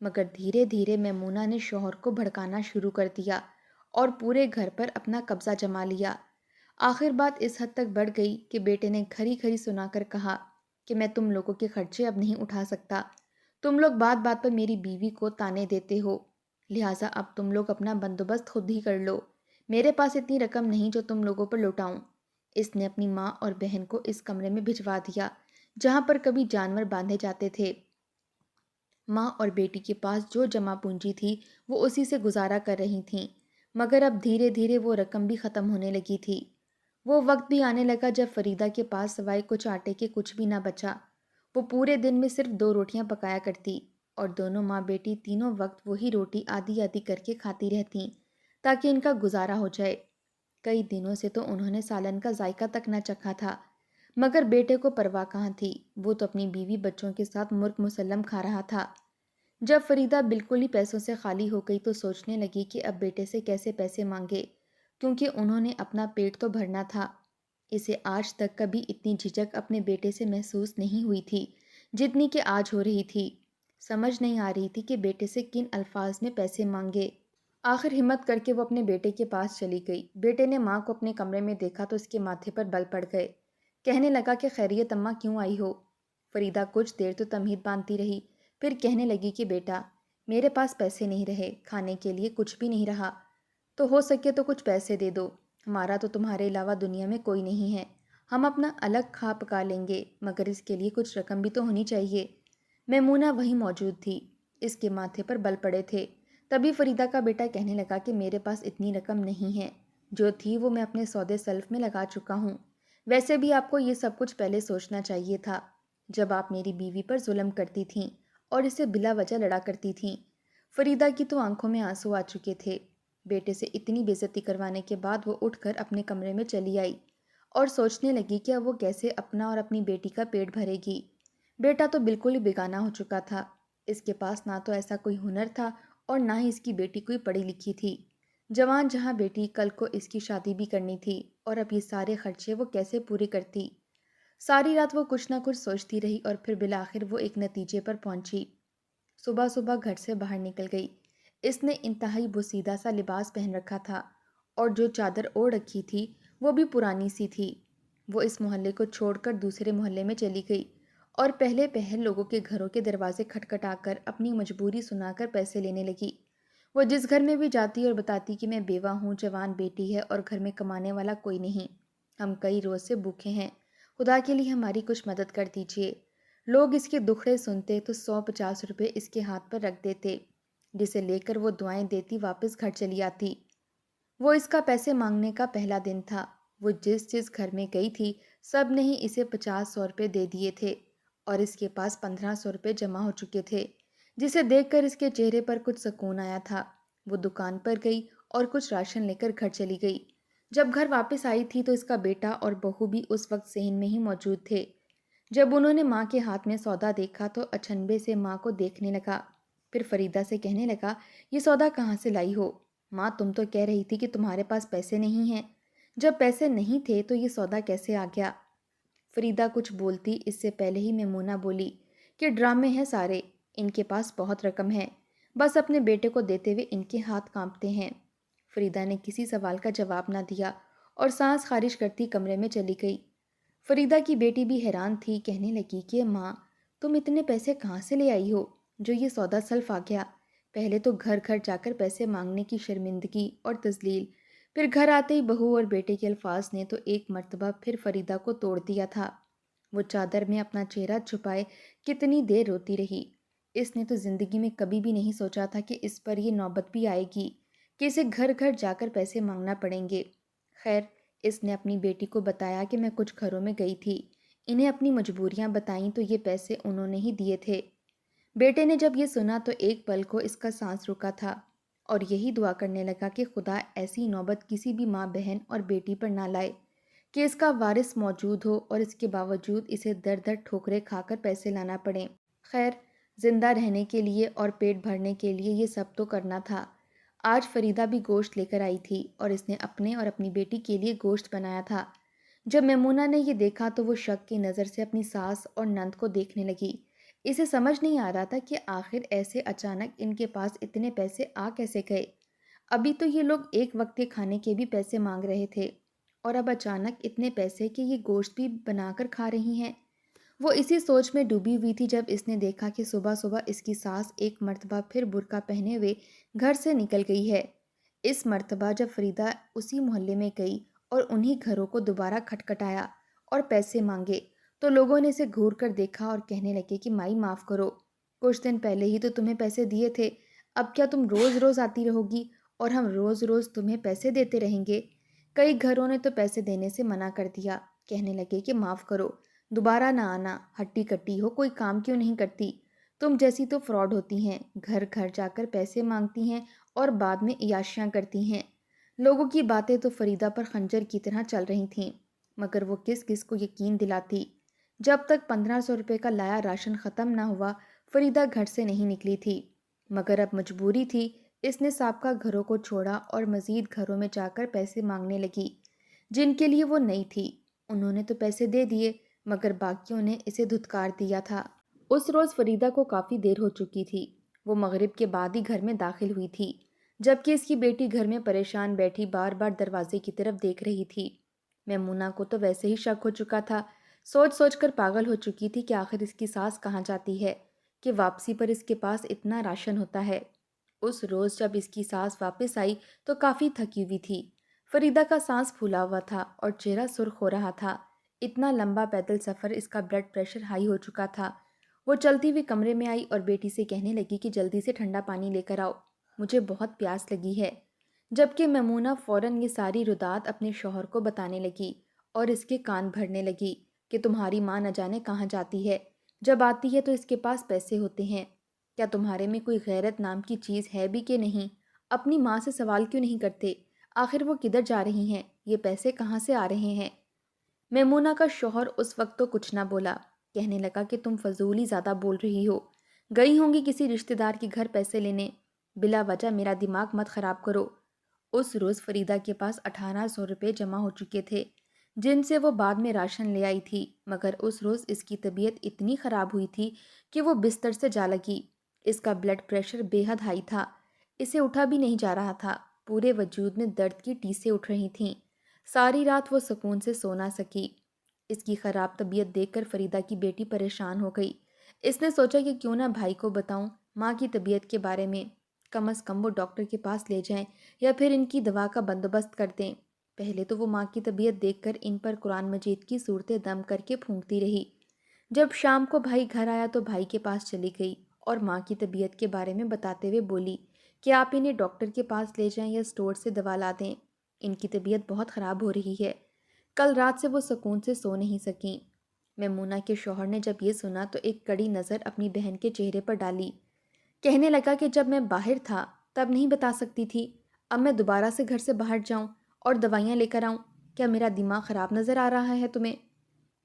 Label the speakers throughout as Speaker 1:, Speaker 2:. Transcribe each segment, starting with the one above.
Speaker 1: مگر دھیرے دھیرے میمونہ نے شوہر کو بھڑکانا شروع کر دیا اور پورے گھر پر اپنا قبضہ جما لیا۔ آخر بات اس حد تک بڑھ گئی کہ بیٹے نے کھری کھری سنا کر کہا کہ میں تم لوگوں کے خرچے اب نہیں اٹھا سکتا۔ تم لوگ بات بات پر میری بیوی کو تانے دیتے ہو، لہٰذا اب تم لوگ اپنا بندوبست خود ہی کر لو۔ میرے پاس اتنی رقم نہیں جو تم لوگوں پر لوٹاؤں۔ اس نے اپنی ماں اور بہن کو اس کمرے میں بھجوا دیا جہاں پر کبھی جانور باندھے جاتے تھے۔ ماں اور بیٹی کے پاس جو جمع پونجی تھی وہ اسی سے گزارا کر رہی تھیں، مگر اب دھیرے دھیرے وہ رقم بھی ختم ہونے لگی تھی۔ وہ وقت بھی آنے لگا جب فریدہ کے پاس سوائے کچھ آٹے کے کچھ بھی نہ بچا۔ وہ پورے دن میں صرف 2 روٹیاں پکایا کرتی اور دونوں ماں بیٹی تینوں وقت وہی روٹی آدھی آدھی کر کے کھاتی رہتیں تاکہ ان کا گزارا ہو جائے۔ کئی دنوں سے تو انہوں نے سالن کا ذائقہ تک نہ چکھا تھا، مگر بیٹے کو پرواہ کہاں تھی، وہ تو اپنی بیوی بچوں کے ساتھ مرغ مسلم کھا رہا تھا۔ جب فریدہ بالکل ہی پیسوں سے خالی ہو گئی تو سوچنے لگی کہ اب بیٹے سے کیسے پیسے مانگے، کیونکہ انہوں نے اپنا پیٹ تو بھرنا تھا۔ اسے آج تک کبھی اتنی جھجک اپنے بیٹے سے محسوس نہیں ہوئی تھی جتنی کہ آج ہو رہی تھی۔ سمجھ نہیں آ رہی تھی کہ بیٹے سے کن الفاظ میں پیسے مانگے۔ آخر ہمت کر کے وہ اپنے بیٹے کے پاس چلی گئی۔ بیٹے نے ماں کو اپنے کمرے میں دیکھا تو اس کے ماتھے پر بل پڑ گئے۔ کہنے لگا کہ خیریت اماں، کیوں آئی ہو؟ فریدہ کچھ دیر تو تمہید باندھتی رہی، پھر کہنے لگی کہ بیٹا، میرے پاس پیسے نہیں رہے، کھانے کے لیے کچھ بھی نہیں رہا، تو ہو سکے تو کچھ پیسے دے دو۔ ہمارا تو تمہارے علاوہ دنیا میں کوئی نہیں ہے، ہم اپنا الگ کھا پکا لیں گے، مگر اس کے لیے کچھ رقم بھی تو ہونی چاہیے۔ میمونہ وہیں موجود تھی، اس کے ماتھے پر بل پڑے تھے۔ تبھی فریدہ کا بیٹا کہنے لگا کہ میرے پاس اتنی رقم نہیں ہے، جو تھی وہ میں اپنے سودے سلف میں لگا چکا ہوں۔ ویسے بھی آپ کو یہ سب کچھ پہلے سوچنا چاہیے تھا، جب آپ میری بیوی پر ظلم کرتی تھیں اور اسے بلا وجہ لڑا کرتی تھیں۔ فریدہ کی تو آنکھوں میں آنسو آ چکے تھے۔ بیٹے سے اتنی بے عزتی کروانے کے بعد وہ اٹھ کر اپنے کمرے میں چلی آئی اور سوچنے لگی کہ اب وہ کیسے اپنا اور اپنی بیٹی کا پیٹ بھرے گی۔ بیٹا تو بالکل ہی بیگانہ ہو چکا تھا، اس کے پاس نہ تو ایسا کوئی ہنر تھا اور نہ ہی اس کی بیٹی کوئی پڑھی لکھی تھی۔ جوان جہاں بیٹی، کل کو اس کی شادی بھی کرنی تھی اور اب یہ سارے خرچے وہ کیسے پورے کرتی؟ ساری رات وہ کچھ نہ کچھ سوچتی رہی اور پھر بالآخر وہ ایک نتیجے پر پہنچی۔ صبح صبح گھر سے باہر نکل گئی۔ اس نے انتہائی بوسیدہ سا لباس پہن رکھا تھا اور جو چادر اوڑھ رکھی تھی وہ بھی پرانی سی تھی۔ وہ اس محلے کو چھوڑ کر دوسرے محلے میں چلی گئی اور پہلے پہل لوگوں کے گھروں کے دروازے کھٹکھٹا کر اپنی مجبوری سنا کر پیسے لینے لگی۔ وہ جس گھر میں بھی جاتی اور بتاتی کہ میں بیوہ ہوں، جوان بیٹی ہے اور گھر میں کمانے والا کوئی نہیں، ہم کئی روز سے بھوکے ہیں، خدا کے لیے ہماری کچھ مدد کر دیجیے۔ لوگ اس کے دکھڑے سنتے تو 150 روپے اس کے ہاتھ پر رکھ دیتے، جسے لے کر وہ دعائیں دیتی واپس گھر چلی آتی۔ وہ اس کا پیسے مانگنے کا پہلا دن تھا۔ وہ جس گھر میں گئی تھی سب نے ہی اسے 50-100 روپے دے دیے تھے اور اس کے پاس 1500 روپے جمع ہو چکے تھے، جسے دیکھ کر اس کے چہرے پر کچھ سکون آیا تھا۔ وہ دکان پر گئی اور کچھ راشن لے کر گھر چلی گئی۔ جب گھر واپس آئی تھی تو اس کا بیٹا اور بہو بھی اس وقت صحن میں ہی موجود تھے۔ جب انہوں نے ماں کے ہاتھ میں سودا دیکھا تو اچنبے سے ماں کو دیکھنے لگا، پھر فریدہ سے کہنے لگا، یہ سودا کہاں سے لائی ہو؟ ماں، تم تو کہہ رہی تھی کہ تمہارے پاس پیسے نہیں ہیں، جب پیسے نہیں تھے تو یہ سودا کیسے آ گیا؟ فریدہ کچھ بولتی اس سے پہلے ہی میمونہ بولی کہ ڈرامے ہیں سارے، ان کے پاس بہت رقم ہے، بس اپنے بیٹے کو دیتے ہوئے ان کے ہاتھ کانپتے ہیں۔ فریدہ نے کسی سوال کا جواب نہ دیا اور سانس خارج کرتی کمرے میں چلی گئی۔ فریدہ کی بیٹی بھی حیران تھی، کہنے لگی کہ ماں، تم اتنے پیسے کہاں سے لے آئی ہو جو یہ سودا سلف آ گیا؟ پہلے تو گھر گھر جا کر پیسے مانگنے کی شرمندگی اور تذلیل، پھر گھر آتے ہی بہو اور بیٹے کے الفاظ نے تو ایک مرتبہ پھر فریدہ کو توڑ دیا تھا۔ وہ چادر میں اپنا چہرہ چھپائے کتنی دیر روتی رہی۔ اس نے تو زندگی میں کبھی بھی نہیں سوچا تھا کہ اس پر یہ نوبت بھی آئے گی کہ اسے گھر گھر جا کر پیسے مانگنا پڑیں گے۔ خیر، اس نے اپنی بیٹی کو بتایا کہ میں کچھ گھروں میں گئی تھی، انہیں اپنی مجبوریاں بتائیں تو یہ پیسے انہوں نے ہی دیے تھے۔ بیٹے نے جب یہ سنا تو ایک پل کو اس کا سانس رکا تھا اور یہی دعا کرنے لگا کہ خدا ایسی نوبت کسی بھی ماں بہن اور بیٹی پر نہ لائے کہ اس کا وارث موجود ہو اور اس کے باوجود اسے در در ٹھوکریں کھا کر پیسے لانا پڑے۔ خیر، زندہ رہنے کے لیے اور پیٹ بھرنے کے لیے یہ سب تو کرنا تھا۔ آج فریدہ بھی گوشت لے کر آئی تھی اور اس نے اپنے اور اپنی بیٹی کے لیے گوشت بنایا تھا۔ جب میمونہ نے یہ دیکھا تو وہ شک کی نظر سے اپنی ساس اور نند کو دیکھنے لگی۔ اسے سمجھ نہیں آ رہا تھا کہ آخر ایسے اچانک ان کے پاس اتنے پیسے آ کیسے گئے۔ ابھی تو یہ لوگ ایک وقت کے کھانے کے بھی پیسے مانگ رہے تھے، اور اب اچانک اتنے پیسے کہ یہ گوشت بھی بنا کر کھا رہی ہیں۔ وہ اسی سوچ میں ڈوبی ہوئی تھی جب اس نے دیکھا کہ صبح صبح اس کی ساس ایک مرتبہ پھر برقع پہنے ہوئے گھر سے نکل گئی ہے۔ اس مرتبہ جب فریدہ اسی محلے میں گئی اور انہی گھروں کو دوبارہ کھٹکھٹایا اور پیسے مانگے، تو لوگوں نے اسے گھور کر دیکھا اور کہنے لگے کہ مائی معاف کرو، کچھ دن پہلے ہی تو تمہیں پیسے دیے تھے، اب کیا تم روز روز آتی رہو گی اور ہم روز روز تمہیں پیسے دیتے رہیں گے؟ کئی گھروں نے تو پیسے دینے سے منع کر دیا، کہنے لگے کہ معاف کرو، دوبارہ نہ آنا، ہٹی کٹی ہو، کوئی کام کیوں نہیں کرتی؟ تم جیسی تو فراڈ ہوتی ہیں، گھر گھر جا کر پیسے مانگتی ہیں اور بعد میں عیاشیاں کرتی ہیں۔ لوگوں کی باتیں تو فریدہ پر خنجر کی طرح چل رہی تھیں، مگر وہ کس کس کو یقین دلاتی؟ جب تک 1500 روپے کا لایا راشن ختم نہ ہوا، فریدہ گھر سے نہیں نکلی تھی، مگر اب مجبوری تھی۔ اس نے سابقہ گھروں کو چھوڑا اور مزید گھروں میں جا کر پیسے مانگنے لگی جن کے لیے وہ نئی تھی۔ انہوں نے تو پیسے دے دیے، مگر باقیوں نے اسے دھتکار دیا تھا۔ اس روز فریدہ کو کافی دیر ہو چکی تھی، وہ مغرب کے بعد ہی گھر میں داخل ہوئی تھی، جبکہ اس کی بیٹی گھر میں پریشان بیٹھی بار بار دروازے کی طرف دیکھ رہی تھی۔ میمونہ کو تو ویسے ہی شک ہو چکا تھا، سوچ سوچ کر پاگل ہو چکی تھی کہ آخر اس کی ساس کہاں جاتی ہے کہ واپسی پر اس کے پاس اتنا راشن ہوتا ہے۔ اس روز جب اس کی ساس واپس آئی تو کافی تھکی ہوئی تھی۔ فریدہ کا سانس پھولا ہوا تھا اور چہرہ سرخ ہو رہا تھا۔ اتنا لمبا پیدل سفر، اس کا بلڈ پریشر ہائی ہو چکا تھا۔ وہ چلتی ہوئی کمرے میں آئی اور بیٹی سے کہنے لگی کہ جلدی سے ٹھنڈا پانی لے کر آؤ، مجھے بہت پیاس لگی ہے۔ جبکہ میمونہ فوراً یہ ساری رودات اپنے شوہر کو بتانے لگی اور اس کے کان بھرنے لگی کہ تمہاری ماں نہ جانے کہاں جاتی ہے، جب آتی ہے تو اس کے پاس پیسے ہوتے ہیں۔ کیا تمہارے میں کوئی غیرت نام کی چیز ہے بھی کہ نہیں؟ اپنی ماں سے سوال کیوں نہیں کرتے؟ آخر وہ کدھر جا رہی ہیں؟ یہ پیسے کہاں سے آ رہے ہیں؟ میمونہ کا شوہر اس وقت تو کچھ نہ بولا، کہنے لگا کہ تم فضول ہی زیادہ بول رہی ہو، گئی ہوں گی کسی رشتہ دار کے گھر پیسے لینے، بلا وجہ میرا دماغ مت خراب کرو۔ اس روز فریدہ کے پاس 1800 روپے جمع ہو چکے تھے جن سے وہ بعد میں راشن لے آئی تھی، مگر اس روز اس کی طبیعت اتنی خراب ہوئی تھی کہ وہ بستر سے جا لگی۔ اس کا بلڈ پریشر بے حد ہائی تھا، اسے اٹھا بھی نہیں جا رہا تھا، پورے وجود میں درد کی ٹیسیں اٹھ رہی تھیں۔ ساری رات وہ سکون سے سو نہ سکی۔ اس کی خراب طبیعت دیکھ کر فریدہ کی بیٹی پریشان ہو گئی۔ اس نے سوچا کہ کیوں نہ بھائی کو بتاؤں ماں کی طبیعت کے بارے میں، کم از کم وہ ڈاکٹر کے پاس لے جائیں یا پھر ان کی دوا کا بندوبست کر دیں۔ پہلے تو وہ ماں کی طبیعت دیکھ کر ان پر قرآن مجید کی صورتیں دم کر کے پھونکتی رہی۔ جب شام کو بھائی گھر آیا تو بھائی کے پاس چلی گئی اور ماں کی طبیعت کے بارے میں بتاتے ہوئے بولی کہ آپ انہیں ڈاکٹر کے پاس لے جائیں یا اسٹور سے دوا لا دیں، ان کی طبیعت بہت خراب ہو رہی ہے۔ کل رات سے وہ سکون سے سو نہیں سکیں۔ میمونہ کے شوہر نے جب یہ سنا تو ایک کڑی نظر اپنی بہن کے چہرے پر ڈالی، کہنے لگا کہ جب میں باہر تھا تب نہیں بتا سکتی تھی، اب میں دوبارہ سے گھر سے باہر جاؤں اور دوائیاں لے کر آؤں؟ کیا میرا دماغ خراب نظر آ رہا ہے تمہیں؟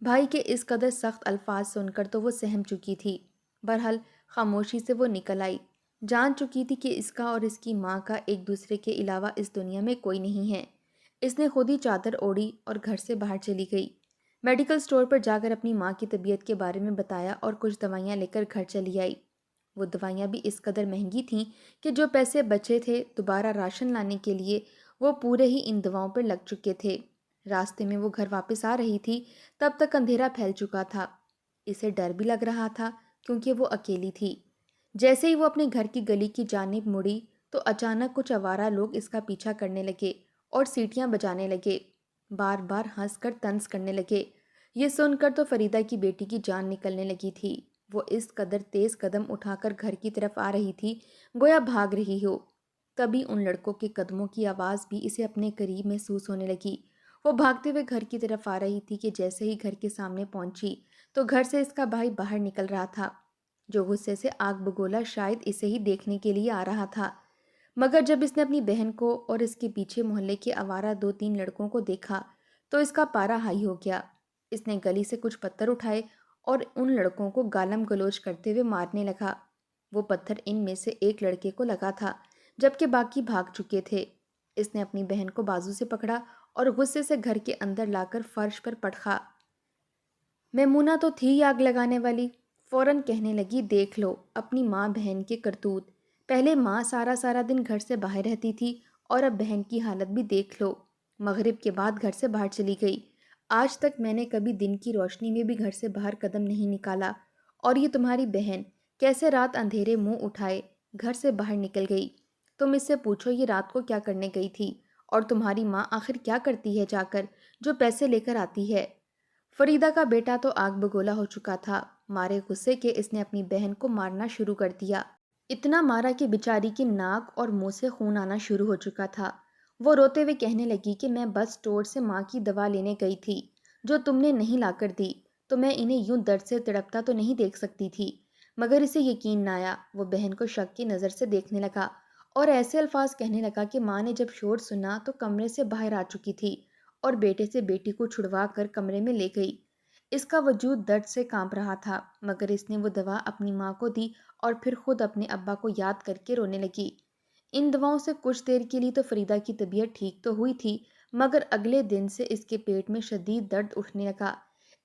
Speaker 1: بھائی کے اس قدر سخت الفاظ سن کر تو وہ سہم چکی تھی، بہرحال خاموشی سے وہ نکل آئی، جان چکی تھی کہ اس کا اور اس کی ماں کا ایک دوسرے کے علاوہ اس دنیا میں کوئی نہیں ہے۔ اس نے خود ہی چادر اوڑھی اور گھر سے باہر چلی گئی۔ میڈیکل سٹور پر جا کر اپنی ماں کی طبیعت کے بارے میں بتایا اور کچھ دوائیاں لے کر گھر چلی آئی۔ وہ دوائیاں بھی اس قدر مہنگی تھیں کہ جو پیسے بچے تھے دوبارہ راشن لانے کے لیے وہ پورے ہی ان دواؤں پر لگ چکے تھے۔ راستے میں وہ گھر واپس آ رہی تھی تب تک اندھیرا پھیل چکا تھا۔ اسے ڈر بھی لگ رہا تھا کیونکہ وہ اکیلی تھی۔ جیسے ہی وہ اپنے گھر کی گلی کی جانب مڑی تو اچانک کچھ آوارہ لوگ اس کا پیچھا کرنے لگے اور سیٹیاں بجانے لگے، بار بار ہنس کر طنز کرنے لگے۔ یہ سن کر تو فریدہ کی بیٹی کی جان نکلنے لگی تھی۔ وہ اس قدر تیز قدم اٹھا کر گھر کی طرف آ رہی تھی گویا بھاگ رہی ہو۔ تبھی ان لڑکوں کے قدموں کی آواز بھی اسے اپنے قریب محسوس ہونے لگی۔ وہ بھاگتے ہوئے گھر کی طرف آ رہی تھی کہ جیسے ہی گھر کے سامنے پہنچی تو گھر سے اس کا بھائی باہر نکل رہا تھا، جو غصے سے آگ بگولا شاید اسے ہی دیکھنے کے لیے آ رہا تھا۔ مگر جب اس نے اپنی بہن کو اور اس کے پیچھے محلے کے آوارہ 2-3 لڑکوں کو دیکھا تو اس کا پارا ہائی ہو گیا۔ اس نے گلی سے کچھ پتھر اٹھائے اور ان لڑکوں کو گالم گلوچ کرتے ہوئے مارنے لگا۔ وہ پتھر ان میں سے ایک لڑکے کو لگا تھا جبکہ باقی بھاگ چکے تھے۔ اس نے اپنی بہن کو بازو سے پکڑا اور غصے سے گھر کے اندر لا کر فرش پر پٹخا۔ میمونہ تو تھی ہی آگ لگانے والی، فوراً کہنے لگی، دیکھ لو اپنی ماں بہن کے کرتوت۔ پہلے ماں سارا سارا دن گھر سے باہر رہتی تھی اور اب بہن کی حالت بھی دیکھ لو، مغرب کے بعد گھر سے باہر چلی گئی۔ آج تک میں نے کبھی دن کی روشنی میں بھی گھر سے باہر قدم نہیں نکالا، اور یہ تمہاری بہن کیسے رات اندھیرے منہ اٹھائے گھر سے باہر نکل گئی۔ تم اس سے پوچھو یہ رات کو کیا کرنے گئی تھی، اور تمہاری ماں آخر کیا کرتی ہے جا کر جو پیسے لے کر آتی ہے۔ فریدہ کا بیٹا تو آگ بگولا ہو چکا تھا، مارے غصے کے اس نے اپنی بہن کو مارنا شروع کر دیا۔ اتنا مارا کہ بیچاری کی ناک اور منہ سے خون آنا شروع ہو چکا تھا۔ وہ روتے ہوئے کہنے لگی کہ میں بس اسٹور سے ماں کی دوا لینے گئی تھی جو تم نے نہیں لا کر دی، تو میں انہیں یوں درد سے تڑپتا تو نہیں دیکھ سکتی تھی۔ مگر اسے یقین نہ آیا، وہ بہن کو شک کی نظر سے دیکھنے لگا اور ایسے الفاظ کہنے لگا کہ ماں نے جب شور سنا تو کمرے سے باہر آ چکی تھی اور بیٹے سے بیٹی کو چھڑوا کر کمرے میں لے گئی۔ اس کا وجود درد سے کانپ رہا تھا، مگر اس نے وہ دوا اپنی ماں کو دی اور پھر خود اپنے ابا کو یاد کر کے رونے لگی۔ ان دواؤں سے کچھ دیر کے لیے تو فریدہ کی طبیعت ٹھیک تو ہوئی تھی، مگر اگلے دن سے اس کے پیٹ میں شدید درد اٹھنے لگا۔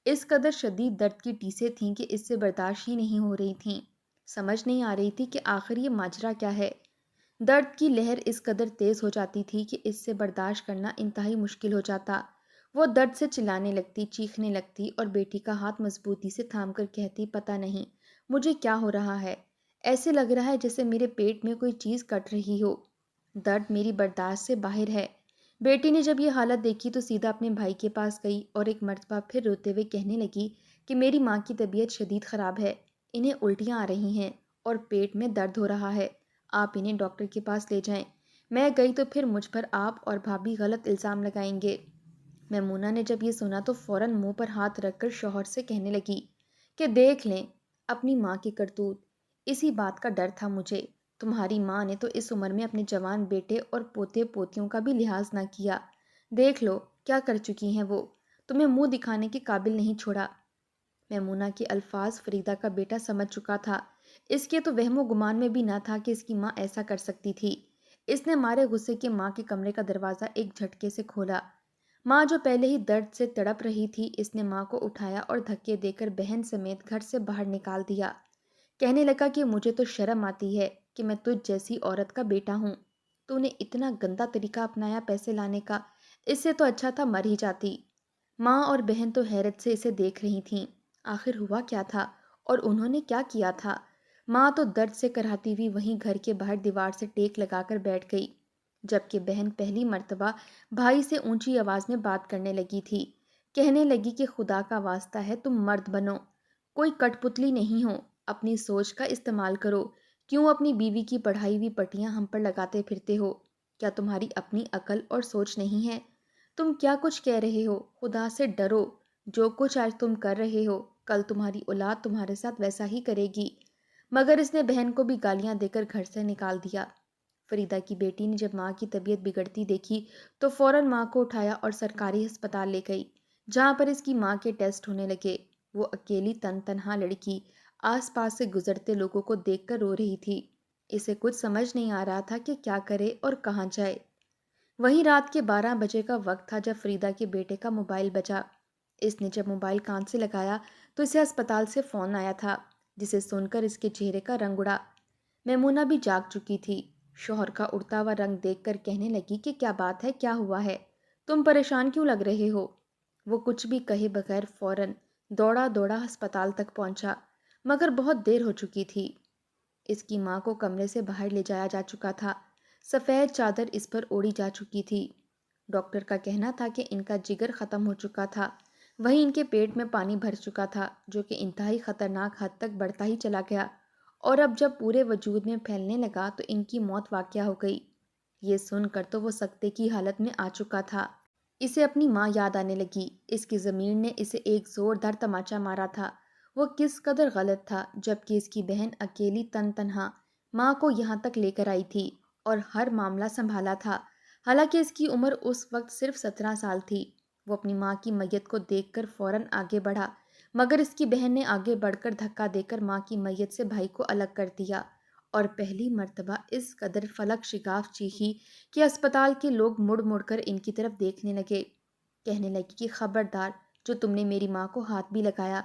Speaker 1: اس قدر شدید درد کی ٹیسیں تھیں کہ اس سے برداشت ہی نہیں ہو رہی تھیں۔ سمجھ نہیں آ رہی تھی کہ آخر یہ ماجرا کیا ہے۔ درد کی لہر اس قدر تیز ہو جاتی تھی کہ اس سے برداشت کرنا انتہائی مشکل ہو جاتا۔ وہ درد سے چلانے لگتی، چیخنے لگتی اور بیٹی کا ہاتھ مضبوطی سے تھام کر کہتی، پتہ نہیں مجھے کیا ہو رہا ہے، ایسے لگ رہا ہے جیسے میرے پیٹ میں کوئی چیز کٹ رہی ہو، درد میری برداشت سے باہر ہے۔ بیٹی نے جب یہ حالت دیکھی تو سیدھا اپنے بھائی کے پاس گئی اور ایک مرتبہ پھر روتے ہوئے کہنے لگی کہ میری ماں کی طبیعت شدید خراب ہے، انہیں الٹیاں آ رہی ہیں اور پیٹ میں درد ہو رہا ہے، آپ انہیں ڈاکٹر کے پاس لے جائیں۔ میں گئی تو پھر مجھ پر آپ اور بھابھی غلط الزام لگائیں گے۔ میمونہ نے جب یہ سنا تو فوراً منہ پر ہاتھ رکھ کر شوہر سے کہنے لگی کہ دیکھ لیں اپنی ماں کی کرتوت، اسی بات کا ڈر تھا مجھے، تمہاری ماں نے تو اس عمر میں اپنے جوان بیٹے اور پوتے پوتیوں کا بھی لحاظ نہ کیا، دیکھ لو کیا کر چکی ہیں وہ، تمہیں منہ دکھانے کے قابل نہیں چھوڑا۔ میمونہ کے الفاظ فریدہ کا بیٹا سمجھ چکا تھا، اس کے تو وہم و گمان میں بھی نہ تھا کہ اس کی ماں ایسا کر سکتی تھی۔ اس نے مارے غصے کے ماں کے کمرے کا دروازہ ایک جھٹکے سے کھولا۔ ماں جو پہلے ہی درد سے تڑپ رہی تھی، اس نے ماں کو اٹھایا اور دھکے دے کر بہن سمیت گھر سے باہر نکال دیا۔ کہنے لگا کہ مجھے تو شرم آتی ہے کہ میں تجھ جیسی عورت کا بیٹا ہوں، تو نے اتنا گندا طریقہ اپنایا پیسے لانے کا، اس سے تو اچھا تھا مر ہی جاتی۔ ماں اور بہن تو حیرت سے اسے دیکھ رہی تھیں، آخر ہوا کیا تھا اور انہوں نے کیا کیا تھا؟ ماں تو درد سے کراہتی ہوئی وہیں گھر کے باہر دیوار سے ٹیک لگا کر بیٹھ گئی، جبکہ بہن پہلی مرتبہ بھائی سے اونچی آواز میں بات کرنے لگی تھی، کہنے لگی کہ خدا کا واسطہ ہے تم مرد بنو، کوئی کٹ پتلی نہیں ہو، اپنی سوچ کا استعمال کرو، کیوں اپنی بیوی کی پڑھائی ہوئی پٹیاں ہم پر لگاتے پھرتے ہو؟ کیا تمہاری اپنی عقل اور سوچ نہیں ہے؟ تم کیا کچھ کہہ رہے ہو؟ خدا سے ڈرو، جو کچھ آج تم کر رہے ہو کل تمہاری اولاد تمہارے ساتھ ویسا ہی کرے گی۔ مگر اس نے بہن کو بھی گالیاں دے کر گھر سے نکال دیا۔ فریدہ کی بیٹی نے جب ماں کی طبیعت بگڑتی دیکھی تو فوراً ماں کو اٹھایا اور سرکاری ہسپتال لے گئی، جہاں پر اس کی ماں کے ٹیسٹ ہونے لگے۔ وہ اکیلی تنہا لڑکی آس پاس سے گزرتے لوگوں کو دیکھ کر رو رہی تھی، اسے کچھ سمجھ نہیں آ رہا تھا کہ کیا کرے اور کہاں جائے۔ وہیں رات کے 12 بجے کا وقت تھا جب فریدہ کے بیٹے کا موبائل بجا۔ اس نے جب موبائل کان سے لگایا تو اسے ہسپتال سے فون آیا تھا، جسے سن کر اس کے چہرے کا رنگ اڑا۔ میمونہ بھی جاگ چکی تھی، شوہر کا اڑتا ہوا رنگ دیکھ کر کہنے لگی کہ کیا بات ہے، کیا ہوا ہے، تم پریشان کیوں لگ رہے ہو؟ وہ کچھ بھی کہے بغیر فوراً دوڑا دوڑا ہسپتال تک پہنچا، مگر بہت دیر ہو چکی تھی۔ اس کی ماں کو کمرے سے باہر لے جایا جا چکا تھا، سفید چادر اس پر اوڑھی جا چکی تھی۔ ڈاکٹر کا کہنا تھا کہ ان کا جگر ختم ہو چکا تھا، وہیں ان کے پیٹ میں پانی بھر چکا تھا جو کہ انتہائی خطرناک حد تک بڑھتا ہی چلا گیا، اور اب جب پورے وجود میں پھیلنے لگا تو ان کی موت واقع ہو گئی۔ یہ سن کر تو وہ سکتے کی حالت میں آ چکا تھا۔ اسے اپنی ماں یاد آنے لگی، اس کی ضمیر نے اسے ایک زوردار تماچا مارا تھا۔ وہ کس قدر غلط تھا جبکہ اس کی بہن اکیلی تنہا ماں کو یہاں تک لے کر آئی تھی اور ہر معاملہ سنبھالا تھا، حالانکہ اس کی عمر اس وقت صرف 17 سال تھی۔ وہ اپنی ماں کی میت کو دیکھ کر فوراً آگے بڑھا، مگر اس کی بہن نے آگے بڑھ کر دھکا دے کر ماں کی میت سے بھائی کو الگ کر دیا، اور پہلی مرتبہ اس قدر فلک شگاف چیخی کہ اسپتال کے لوگ مڑ مڑ کر ان کی طرف دیکھنے لگے۔ کہنے لگی کہ خبردار، جو تم نے میری ماں کو ہاتھ بھی لگایا،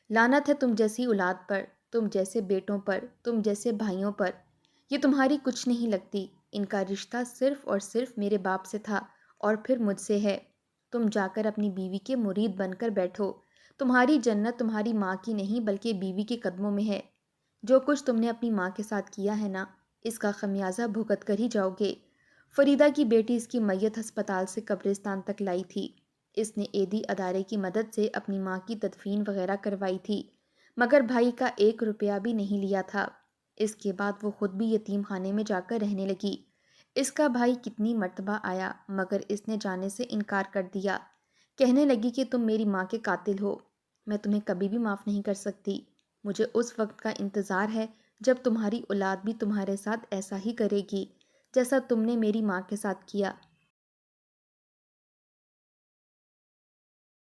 Speaker 1: لعنت ہے تم جیسی اولاد پر، تم جیسے بیٹوں پر، تم جیسے بھائیوں پر۔ یہ تمہاری کچھ نہیں لگتی، ان کا رشتہ صرف اور صرف میرے باپ سے تھا اور پھر مجھ سے ہے۔ تم جا کر اپنی بیوی کے مرید بن کر بیٹھو۔ تمہاری جنت تمہاری ماں کی نہیں بلکہ بیوی کے قدموں میں ہے۔ جو کچھ تم نے اپنی ماں کے ساتھ کیا ہے نا، اس کا خمیازہ بھگت کر ہی جاؤ گے۔ فریدہ کی بیٹی اس کی میت ہسپتال سے قبرستان تک لائی تھی۔ اس نے عیدی ادارے کی مدد سے اپنی ماں کی تدفین وغیرہ کروائی تھی، مگر بھائی کا 1 روپیہ بھی نہیں لیا تھا۔ اس کے بعد وہ خود بھی یتیم خانے میں جا کر رہنے لگی۔ اس کا بھائی کتنی مرتبہ آیا مگر اس نے جانے سے انکار کر دیا۔ کہنے لگی کہ تم میری ماں کے قاتل ہو، میں تمہیں کبھی بھی معاف نہیں کر سکتی۔ مجھے اس وقت کا انتظار ہے جب تمہاری اولاد بھی تمہارے ساتھ ایسا ہی کرے گی جیسا تم نے میری ماں کے ساتھ کیا۔